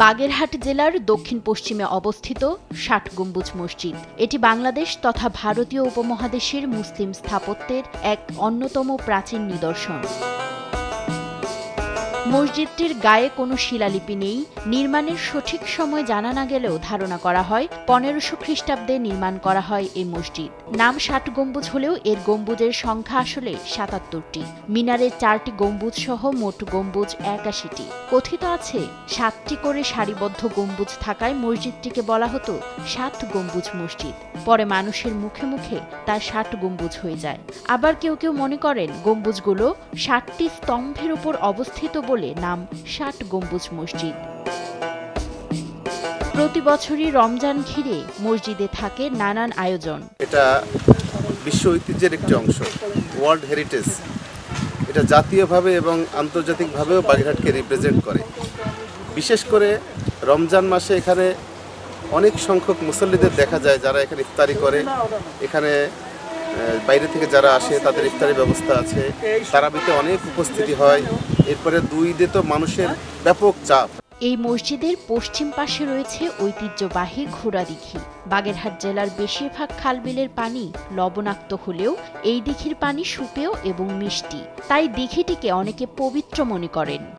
বাগেরহাট জেলার দক্ষিণ পশ্চিমে অবস্থিত ৬০ গম্বুজ মসজিদ। এটি বাংলাদেশ তথা ভারতীয় উপমহাদেশের মুসলিম স্থাপত্যের এক অন্যতম প্রাচীন নিদর্শন। মসজিদটির গায়ে কোনো শিলালিপি নেই। নির্মাণের সঠিক সময় জানা না গেলেও ধারণা করা হয় ১৫০০ খ্রিস্টাব্দে নির্মাণ করা হয় এই মসজিদ। নাম ৬০ গম্বুজ হলেও এর গম্বুজের সংখ্যা আসলে ৭৭টি। মিনারের ৪টি গম্বুজ সহ মোট গম্বুজ ৮১টি। কথিত আছে ৭টি করে সারিবদ্ধ গম্বুজ থাকায় মসজিদটিকে বলা হতো ৭ গম্বুজ মসজিদ। পরে মানুষের মুখে মুখে তা ৬০ গম্বুজ হয়ে যায়। আবার কেউ কেউ মনে করেন গম্বুজগুলো ৬০টি স্তম্ভের উপর অবস্থিত বলে নাম ৬০ গম্বুজ মসজিদ। প্রতি বছরই রমজান ঘিরে মসজিদে থাকে নানান আয়োজন। এটা বিশ্ব ঐতিহ্যের একটি অংশ, ওয়ার্ল্ড হেরিটেজ। এটা জাতীয়ভাবে এবং আন্তর্জাতিকভাবেও বাগেরহাটকে রিপ্রেজেন্ট করে। বিশেষ করে রমজান মাসে এখানে অনেক সংখ্যক মুসল্লিদের দেখা যায় যারা এখানে ইফতারি করে। এখানে বাইরে থেকে যারা আসে তাদের ইফতারি ব্যবস্থা আছে, তারাবিতে অনেক উপস্থিতি হয়। এরপরে ২ ঈদে তো মানুষের ব্যাপক চাপ। এই মসজিদের পশ্চিম পাশে রয়েছে ঐতিহ্যবাহী ঘোড়াদিঘি। বাগেরহাট জেলার বেশিরভাগ খালবিলের পানি লবণাক্ত হলেও এই দিঘির পানি সুপেয় এবং মিষ্টি, তাই দিঘিটিকে অনেকে পবিত্র মনে করেন।